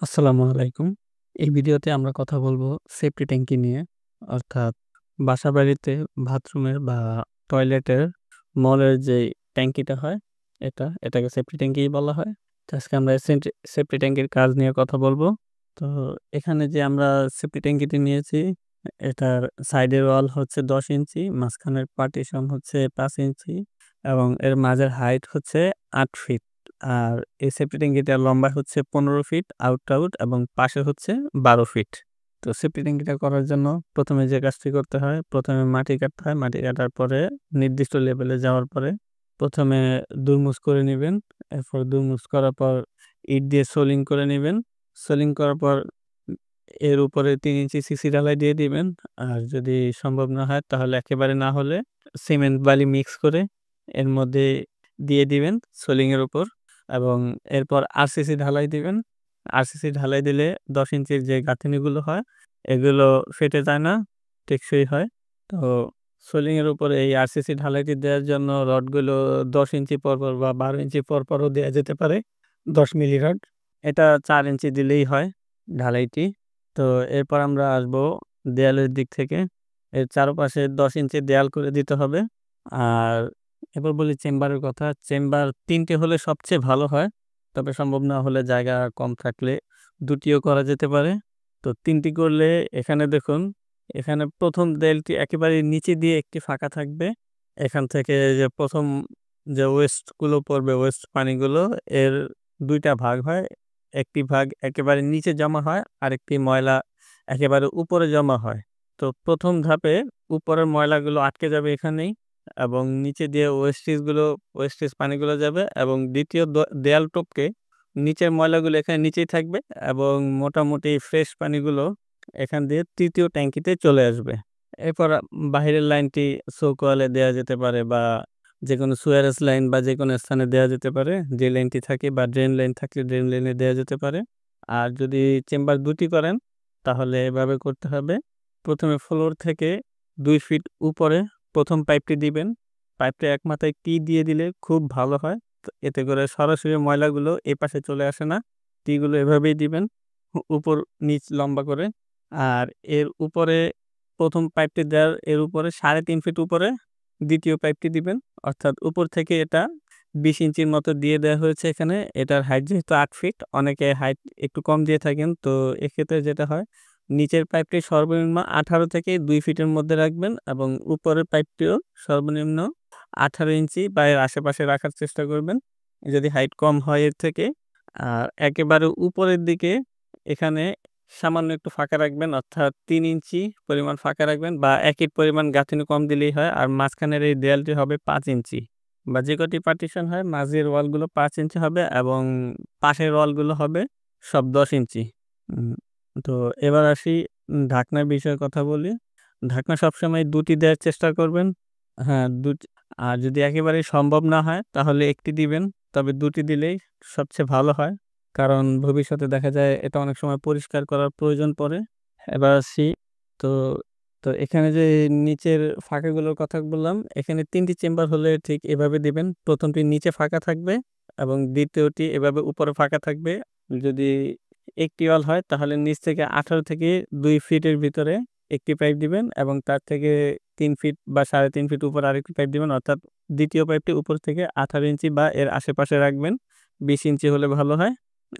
আসসালামু আলাইকুম। এই ভিডিওতে আমরা কথা বলব সেফটি ট্যাঙ্কি নিয়ে। অর্থাৎ বাসাবাড়িতে বাথরুমের বা টয়লেটের মলের যেই ট্যাঙ্কিটা হয় এটাকে সেফটি ট্যাঙ্কিই বলা হয়। তো আজকে আমরা সেফটি ট্যাঙ্কির কাজ নিয়ে কথা বলব। তো এখানে যে আমরা সেফটি ট্যাঙ্কিটি নিয়েছি এটার সাইডের ওয়াল হচ্ছে ১০ ইঞ্চি, মাঝখানের পার্টিশন হচ্ছে ৫ ইঞ্চি এবং এর মাঝের হাইট হচ্ছে ৮ ফিট। আর এই সেফটি ট্যাঙ্কিটার লম্বা হচ্ছে ১৫ ফিট আউট এবং পাশে হচ্ছে ১২ ফিট। তো সেফটি ট্যাঙ্কিটা করার জন্য প্রথমে যে কাজটি করতে হয়, প্রথমে মাটি কাটতে হয়। মাটি কাটার পরে নির্দিষ্ট লেভেলে যাওয়ার পরে প্রথমে দুমুস করে নিবেন। এরপর দুমুস করার পর ইট দিয়ে সোলিং করে নিবেন। সোলিং করার পর এর উপরে ৩ ইঞ্চি সিসি ঢালাই দিয়ে দিবেন। আর যদি সম্ভব না হয় তাহলে একেবারে না হলে সিমেন্ট বালি মিক্স করে এর মধ্যে দিয়ে দিবেন সোলিং এর উপর এবং এরপর আরসিসি ঢালাই দিবেন। আরসিসি ঢালাই দিলে ১০ ইঞ্চির যে গাঁথনিগুলো হয় এগুলো ফেটে যায় না, টেকসই হয়। তো সোলিং এর উপরে এই আরসিসি ঢালাইটি দেওয়ার জন্য রডগুলো ১০ ইঞ্চি পরপর বা ১২ ইঞ্চি পরপরও দেয়া যেতে পারে। ১০ মিলি রড। এটা ৪ ইঞ্চি দিলেই হয় ঢালাইটি। তো এরপর আমরা আসবো দেয়ালের দিক থেকে। এর চারপাশে ১০ ইঞ্চি দেয়াল করে দিতে হবে। আর এরপর বলি চেম্বারের কথা। চেম্বার ৩ টে হলে সবচেয়ে ভালো হয়। তবে সম্ভব না হলে জায়গা কম থাকলে ২ টিও করা যেতে পারে। তো ৩ টি করলে এখানে দেখুন, এখানে ১ম দেয়ালটি একেবারে নিচে দিয়ে একটি ফাঁকা থাকবে। এখান থেকে যে ১ম যে ওয়েস্ট গুলো পড়বে, ওয়েস্ট পানিগুলো এর ২ টা ভাগ হয়। একটি ভাগ একেবারে নিচে জমা হয়, আরেকটি ময়লা একেবারে উপরে জমা হয়। তো ১ম ধাপে উপরের ময়লাগুলো আটকে যাবে এখানেই এবং নিচে দিয়ে ওয়েস্টেজ পানিগুলো যাবে এবং ২য় দেয়াল টপকে নিচের ময়লাগুলো এখানে নিচেই থাকবে এবং মোটামুটি ফ্রেশ পানিগুলো এখান দিয়ে ৩য় ট্যাঙ্কিতে চলে আসবে। এরপর বাহিরের লাইনটি চৌক ওয়ালে দেয়া যেতে পারে বা যেকোনো সুয়ারেজ লাইন বা যেকোনো স্থানে দেয়া যেতে পারে। যে লাইনটি থাকে বা ড্রেন লাইন থাকলে ড্রেন লাইনে দেয়া যেতে পারে। আর যদি চেম্বার ২ টি করেন তাহলে এভাবে করতে হবে। ১ম এ ফ্লোর থেকে ২ ফিট উপরে ১ম পাইপটি দিবেন। পাইপটা এক মাথায় টি দিয়ে দিলে খুব ভালো হয়। তো এতে করে সরাসরি ময়লাগুলো এপাশে চলে আসে না। টি গুলো এভাবেই দিবেন উপর নিচ লম্বা করে। আর এর উপরে ১ম পাইপটি দেওয়ার এর উপরে ৩.৫ ফিট উপরে ২য় পাইপটি দিবেন। অর্থাৎ উপর থেকে এটা ২০ ইঞ্চির মতো দিয়ে দেওয়া হয়েছে এখানে। এটার হাইট যেহেতু ৮ ফিট, অনেকে হাইট একটু কম দিয়ে থাকেন। তো এক্ষেত্রে যেটা হয়, নিচের পাইপটি সর্বনিম্ন ১৮ থেকে ২ ফিটের মধ্যে রাখবেন এবং উপরের পাইপটিও সর্বনিম্ন ১৮ ইঞ্চি বা এর আশেপাশে রাখার চেষ্টা করবেন, যদি হাইট কম হয় এর থেকে। আর একেবারে উপরের দিকে এখানে সামান্য একটু ফাঁকা রাখবেন, অর্থাৎ ৩ ইঞ্চি পরিমাণ ফাঁকা রাখবেন বা ১ ইঞ্চি পরিমাণ গাঁথনি কম দিলেই হয়। আর মাঝখানের এই দেয়ালটি হবে ৫ ইঞ্চি বা যে কটি পার্টিশন হয় মাঝের ওয়ালগুলো ৫ ইঞ্চি হবে এবং পাশের ওয়ালগুলো হবে সব ১০ ইঞ্চি। উম তো এবার আসি ঢাকনার বিষয়ে কথা বলি। ঢাকনা সবসময় ২ টি দেওয়ার চেষ্টা করবেন। হ্যাঁ, ২ টি। আর যদি একেবারেই সম্ভব না হয় তাহলে ১ টি দিবেন। তবে ২ টি দিলেই সবচেয়ে ভালো হয়। কারণ ভবিষ্যতে দেখা যায় এটা অনেক সময় পরিষ্কার করার প্রয়োজন পড়ে। এবার আসি তো, তো এখানে যে নিচের ফাঁকাগুলোর কথা বললাম, এখানে ৩ টি চেম্বার হলে ঠিক এভাবে দিবেন। ১ম টি নিচে ফাঁকা থাকবে এবং ২য়টি এভাবে উপরে ফাঁকা থাকবে। যদি একটি ওয়াল হয় তাহলে নিচ থেকে ১৮ থেকে ২ ফিটের ভিতরে একটি পাইপ দিবেন এবং তার থেকে ৩ ফিট বা ৩.৫ ফিট উপরে আরেকটি পাইপ দিবেন। অর্থাৎ ২য় পাইপটি উপর থেকে ১৮ ইঞ্চি বা এর আশেপাশে রাখবেন। ২০ ইঞ্চি হলে ভালো হয়।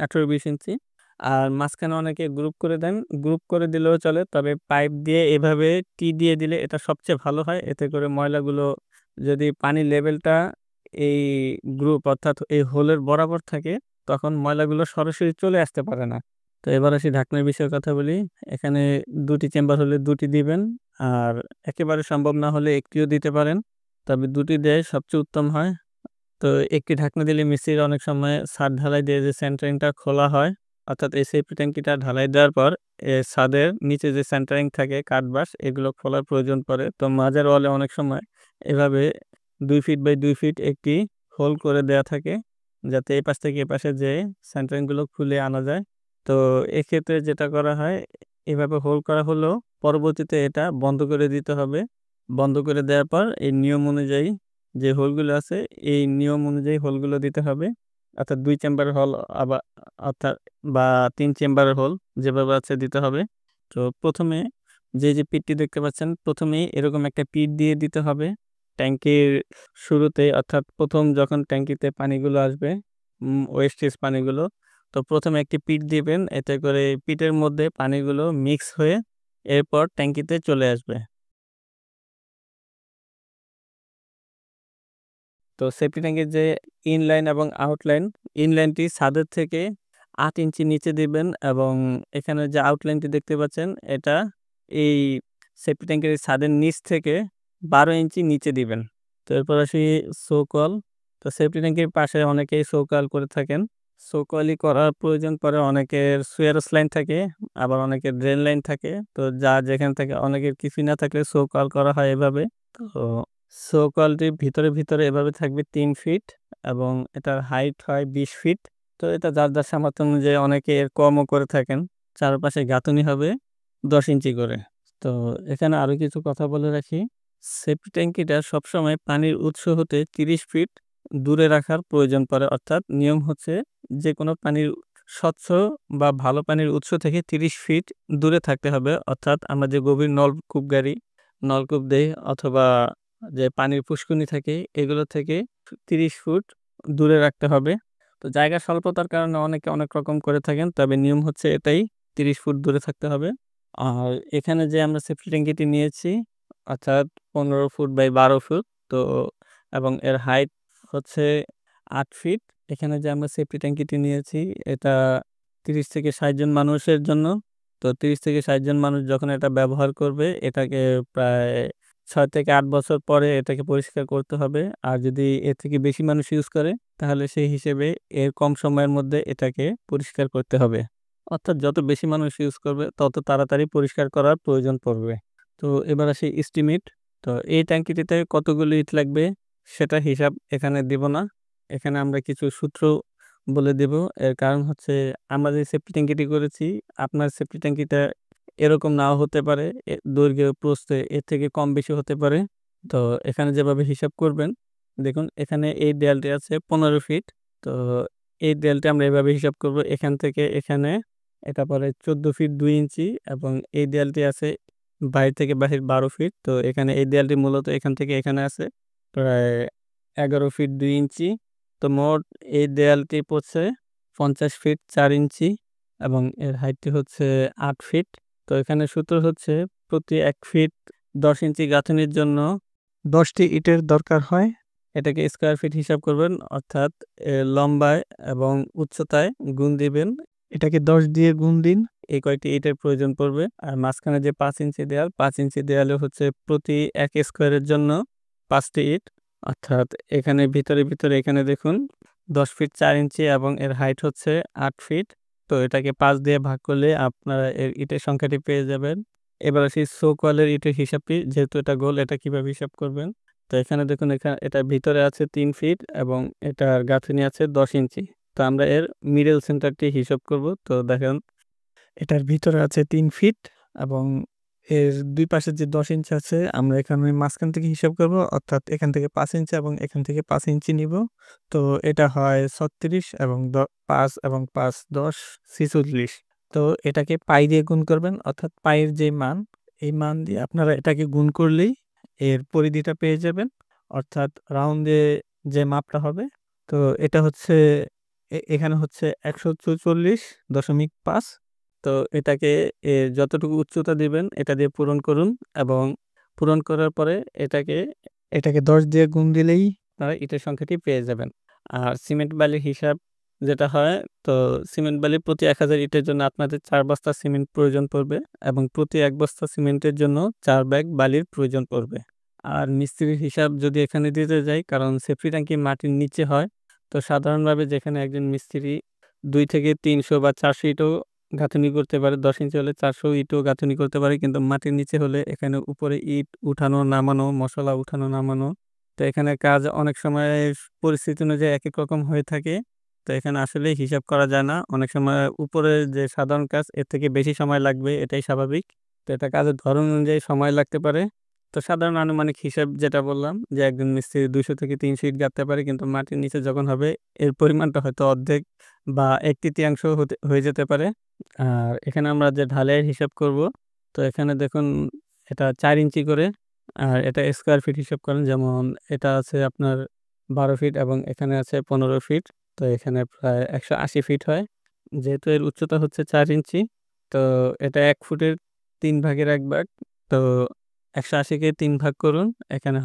১৮-২০ ইঞ্চি। আর মাঝখানে অনেকে গ্রুপ করে দেন। গ্রুপ করে দিলেও চলে। তবে পাইপ দিয়ে এভাবে টি দিয়ে দিলে এটা সবচেয়ে ভালো হয়। এতে করে ময়লাগুলো, যদি পানির লেভেলটা এই গ্রুপ অর্থাৎ এই হোলের বরাবর থাকে তখন ময়লাগুলো সরাসরি চলে আসতে পারে না। তো এবার আসি ঢাকনার বিষয়ে কথা বলি। এখানে ২ টি চেম্বার হলে ২ টি দিবেন। আর একেবারে সম্ভব না হলে ১ টিও দিতে পারেন। তবে ২ টি দেয়াই সবচেয়ে উত্তম হয়। তো একটি ঢাকনা দিলে মিস্ত্রিরা অনেক সময় ছাদ ঢালাই দিয়ে যে সেন্টারিংটা খোলা হয়, অর্থাৎ এই সেফটি ট্যাঙ্কিটা ঢালাই দেওয়ার পর ছাদের নিচে যে সেন্টারিং থাকে কাঠবাঁশ এগুলো খোলার প্রয়োজন পড়ে। তো মাঝের ওয়ালে অনেক সময় এভাবে ২ ফিট বাই ২ ফিট একটি হোল করে দেয়া থাকে, যাতে এই পাশ থেকে এ পাশে যেয়ে সেন্টারিং গুলো খুলে আনা যায়। তো এক্ষেত্রে যেটা করা হয়, এভাবে হোল করা হলেও পরবর্তীতে এটা বন্ধ করে দিতে হবে। বন্ধ করে দেওয়ার পর এই নিয়ম অনুযায়ী যে হোলগুলো আছে এই নিয়ম অনুযায়ী হোলগুলো দিতে হবে অর্থাৎ 2 চেম্বারের হল আবার অর্থাৎ বা 3 চেম্বারের হল যেভাবে আছে দিতে হবে। তো প্রথমে যে পিটটি দেখতে পাচ্ছেন প্রথমেই এরকম একটা পিট দিয়ে দিতে হবে ট্যাঙ্কির শুরুতে, অর্থাৎ প্রথম যখন ট্যাঙ্কিতে পানিগুলো আসবে ওয়েস্টেজ পানিগুলো, তো প্রথমে একটি পিট দিবেন, এতে করে পিটের মধ্যে পানিগুলো মিক্স হয়ে এরপর ট্যাঙ্কিতে চলে আসবে। তো সেফটি ট্যাঙ্কের যে ইনলাইন এবং আউটলাইন, ইনলাইনটি ছাদের থেকে 8 ইঞ্চি নিচে দিবেন এবং এখানে যে আউটলাইনটি দেখতে পাচ্ছেন এটা এই সেফটি ট্যাঙ্কের ছাদের নিচ থেকে 12 ইঞ্চি নিচে দিবেন। তো এরপর আসি সোকল। তো সেফটি ট্যাঙ্কের পাশে অনেকেই সোকল করে থাকেন। সোকলই করার প্রয়োজন পড়ে অনেকের সুয়ারেস লাইন থাকে, আবার অনেকের ড্রেন লাইন থাকে। তো যা যেখান থেকে অনেকের কিছুই না থাকলে সোকল করা হয় এভাবে। তো সোকলটির ভিতরে ভিতরে এভাবে থাকবে 3 ফিট এবং এটার হাইট হয় 20 ফিট। তো এটা যার যার সামর্থ্য অনুযায়ী অনেকে এর কমও করে থাকেন। চারপাশে গাঁথুনি হবে 10 ইঞ্চি করে। তো এখানে আরো কিছু কথা বলে রাখি, সেফটি ট্যাঙ্কিটা সবসময় পানির উৎস হতে 30 ফিট দূরে রাখার প্রয়োজন পড়ে। অর্থাৎ নিয়ম হচ্ছে যে কোনো পানির স্বচ্ছ বা ভালো পানির উৎস থেকে 30 ফিট দূরে থাকতে হবে। অর্থাৎ আমরা যে গভীর নলকূপ দেই অথবা যে পানির পুষ্কুনি থাকে এগুলো থেকে 30 ফুট দূরে রাখতে হবে। তো জায়গা স্বল্পতার কারণে অনেকে অনেক রকম করে থাকেন, তবে নিয়ম হচ্ছে এটাই, 30 ফুট দূরে থাকতে হবে। আর এখানে যে আমরা সেফটি ট্যাঙ্কিটি নিয়েছি অর্থাৎ 15 ফুট বাই 12 ফুট, তো এবং এর হাইট হচ্ছে 8 ফিট। এখানে যে আমরা সেফটি ট্যাঙ্কিটি নিয়েছি এটা 30 থেকে 60 জন মানুষের জন্য। তো 30 থেকে 60 জন মানুষ যখন এটা ব্যবহার করবে এটাকে প্রায় 6 থেকে 8 বছর পরে এটাকে পরিষ্কার করতে হবে। আর যদি এর থেকে বেশি মানুষ ইউজ করে তাহলে সেই হিসেবে এর কম সময়ের মধ্যে এটাকে পরিষ্কার করতে হবে। অর্থাৎ যত বেশি মানুষ ইউজ করবে তত তাড়াতাড়ি পরিষ্কার করার প্রয়োজন পড়বে। তো এবার আসি এস্টিমেট। তো এই ট্যাঙ্কিটিতে কতগুলো ইট লাগবে সেটা হিসাব এখানে দিব না, এখানে আমরা কিছু সূত্র বলে দেব। এর কারণ হচ্ছে আমরা যে সেফটি ট্যাঙ্কিটি করেছি আপনার সেফটি ট্যাঙ্কিটা এরকম নাও হতে পারে, দৈর্ঘ্য প্রস্থে এর থেকে কম বেশি হতে পারে। তো এখানে যেভাবে হিসাব করবেন, দেখুন এখানে এই দেয়ালটি আছে 15 ফিট। তো এই দেয়ালটি আমরা এভাবে হিসাব করব, এখান থেকে এখানে এটা পরে 14 ফিট 2 ইঞ্চি এবং এই দেয়ালটি আছে বাইরে থেকে বাহির 12 ফিট। তো এখানে এই দেয়ালটি মূলত এখান থেকে এখানে আছে প্রায় 11 ফিট 2 ইঞ্চি। তো মোট এই দেয়ালটি পড়ছে 50 ফিট 4 ইঞ্চি এবং এর হাইটটি হচ্ছে 8 ফিট। তো এখানে সূত্র হচ্ছে প্রতি 1 ফিট 10 ইঞ্চি গাঁথনির জন্য 10টি ইটের দরকার হয়। এটাকে স্কোয়ার ফিট হিসাব করবেন, অর্থাৎ এর লম্বায় এবং উচ্চতায় গুণ দিবেন, এটাকে 10 দিয়ে গুণ দিন, এই কয়টি ইটের প্রয়োজন পড়বে। আর মাঝখানে যে 5 ইঞ্চি দেয়াল, 5 ইঞ্চি দেয়ালে হচ্ছে প্রতি 1 স্কোয়ারের জন্য 5টি ইট। অর্থাৎ এখানে ভিতরে ভিতরে এখানে দেখুন 10 ফিট 4 ইঞ্চি এবং এর হাইট হচ্ছে 8 ফিট। তো এটাকে 5 দিয়ে ভাগ করলে আপনারা এর ইটের সংখ্যাটি পেয়ে যাবেন। এবার আসি সোকওয়ালের ইটের হিসাবটি, যেহেতু এটা গোল এটা কিভাবে হিসাব করবেন। তো এখানে দেখুন এখানে এটা ভিতরে আছে 3 ফিট এবং এটার গাঁথনি আছে 10 ইঞ্চি। তো আমরা এর মিডল সেন্টারটি হিসাব করব। তো দেখেন এটার ভিতরে আছে 3 ফিট এবং এর দুই পাশে যে 10 ইঞ্চি আছে আমরা এখানে মাঝখান থেকে হিসাব করব, অর্থাৎ এখান থেকে 5 ইঞ্চি এবং এখান থেকে 5 ইঞ্চি নিব। তো এটা হয় 36 এবং 5 এবং 5 10 46। তো এটাকে পাই দিয়ে গুণ করবেন, অর্থাৎ পাইয়ের যে মান এই মান দিয়ে আপনারা এটাকে গুণ করলেই এর পরিধিটা পেয়ে যাবেন, অর্থাৎ রাউন্ডে যে মাপটা হবে। তো এটা হচ্ছে এখানে হচ্ছে 144.5। তো এটাকে যতটুকু উচ্চতা দিবেন এটা দিয়ে পূরণ করুন এবং পূরণ করার পরে এটাকে 10 দিয়ে গুণ দিলেই আপনারা ইটের সংখ্যাটি পেয়ে যাবেন। আর সিমেন্ট বালির হিসাব যেটা হয়, তো সিমেন্ট বালি প্রতি 1000 ইটের জন্য আপনাদের 4 বস্তা সিমেন্ট প্রয়োজন পড়বে এবং প্রতি 1 বস্তা সিমেন্টের জন্য 4 ব্যাগ বালির প্রয়োজন পড়বে। আর মিস্ত্রির হিসাব যদি এখানে দিতে যাই, কারণ সেফটি ট্যাঙ্কি মাটির নিচে হয়, তো সাধারণভাবে যেখানে একজন মিস্ত্রি 2 থেকে 300 বা 400 ইটও গাঁথনি করতে পারে, 10 ইঞ্চি হলে 400 ইটও গাঁথনি করতে পারে, কিন্তু মাটির নিচে হলে এখানে উপরে ইট উঠানো নামানো, মশলা উঠানো নামানো, তো এখানে কাজ অনেক সময় পরিস্থিতি অনুযায়ী এক এক রকম হয়ে থাকে। তো এখানে আসলে হিসাব করা যায় না, অনেক সময় উপরে যে সাধারণ কাজ এর থেকে বেশি সময় লাগবে, এটাই স্বাভাবিক। তো এটা কাজের ধরন অনুযায়ী সময় লাগতে পারে। তো সাধারণ আনুমানিক হিসাব যেটা বললাম যে একজন মিস্ত্রি 200 থেকে 300 ইট গাঁথতে পারে, কিন্তু মাটির নিচে যখন হবে এর পরিমাণটা হয়তো অর্ধেক বা 1/3 হয়ে যেতে পারে। আর এখানে আমরা যে ঢালাইয়ের হিসাব করব, তো এখানে দেখুন এটা 4 ইঞ্চি করে, আর এটা স্কোয়ার ফিট হিসাব করেন। যেমন এটা আছে আপনার 12 ফিট এবং এখানে আছে 15 ফিট, তো এখানে প্রায় 180 ফিট হয়। যেহেতু এর উচ্চতা হচ্ছে 4 ইঞ্চি, তো এটা 1 ফুটের 3 ভাগের 1 ভাগ। তো 180 কে 3 ভাগ করুন, এখানে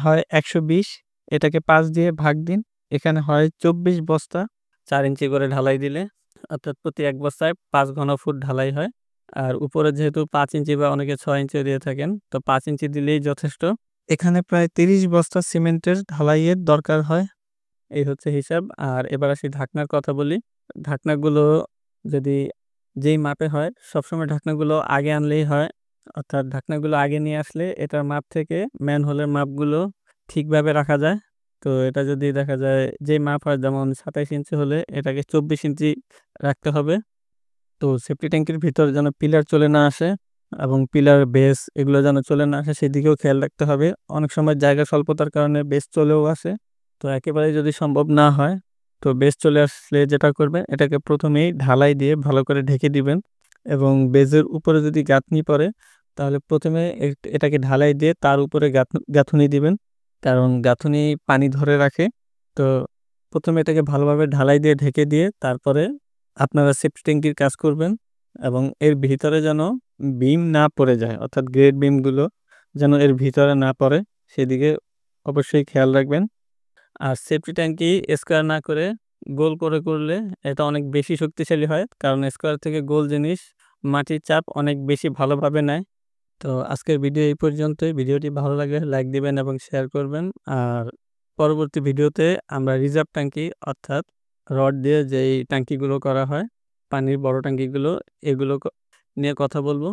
হয় 120, এটাকে 5 দিয়ে ভাগ দিন, এখানে হয় 24 বস্তা 4 ইঞ্চি করে ঢালাই দিলে, অর্থাৎ প্রতি 1 বস্তায় 5 ঘনফুট ঢালাই হয়। আর উপরে যেহেতু 5 ইঞ্চি বা অনেকে 6 ইঞ্চিও দিয়ে থাকেন, তো 5 ইঞ্চি দিলেই যথেষ্ট। এখানে প্রায় 30 বস্তা সিমেন্টের ঢালাইয়ের দরকার হয়। এই হচ্ছে হিসাব। আর এবার আসি ঢাকনার কথা বলি। ঢাকনাগুলো যদি যেই মাপে হয়, সবসময় ঢাকনাগুলো আগে আনলেই হয়। অর্থাৎ ঢাকনাগুলো আগে নিয়ে আসলে এটার মাপ থেকে ম্যানহোলের মাপগুলো ঠিকভাবে রাখা যায়। তো এটা যদি দেখা যায় যেই মাপ হয়, যেমন 27 ইঞ্চি হলে এটাকে 24 ইঞ্চি রাখতে হবে। তো সেফটি ট্যাঙ্কির ভিতরে যেন পিলার চলে না আসে এবং পিলার বেস এগুলো যেন চলে না আসে, সেদিকেও খেয়াল রাখতে হবে। অনেক সময় জায়গা স্বল্পতার কারণে বেস চলেও আসে। তো একেবারে যদি সম্ভব না হয়, তো বেস চলে আসলে যেটা করবেন, এটাকে প্রথমেই ঢালাই দিয়ে ভালো করে ঢেকে দিবেন। এবং বেজের উপরে যদি গাঁথনি পড়ে, তাহলে প্রথমে এটাকে ঢালাই দিয়ে তার উপরে গাঁথুনি দিবেন, কারণ গাঁথুনি পানি ধরে রাখে। তো প্রথমে এটাকে ভালোভাবে ঢালাই দিয়ে ঢেকে দিয়ে তারপরে আপনারা সেফটি ট্যাঙ্কির কাজ করবেন, এবং এর ভিতরে যেন বিম না পড়ে যায়, অর্থাৎ গ্রেড বিমগুলো যেন এর ভিতরে না পড়ে, সেদিকে অবশ্যই খেয়াল রাখবেন। আর সেফটি ট্যাঙ্কি স্কোয়ার না করে গোল করে করলে এটা অনেক বেশি শক্তিশালী হয়, কারণ স্কোয়ার থেকে গোল জিনিস মাটির চাপ অনেক বেশি ভালোভাবে নেয়। তো আজকের ভিডিও এই পর্যন্তই। ভিডিওটি ভালো লাগলে লাইক দিবেন এবং শেয়ার করবেন। আর পরবর্তী ভিডিওতে আমরা রিজার্ভ ট্যাঙ্কি, অর্থাৎ রড দিয়ে যেই ট্যাঙ্কিগুলো করা হয়, পানির বড় ট্যাঙ্কিগুলো, এগুলো নিয়ে কথা বলবো।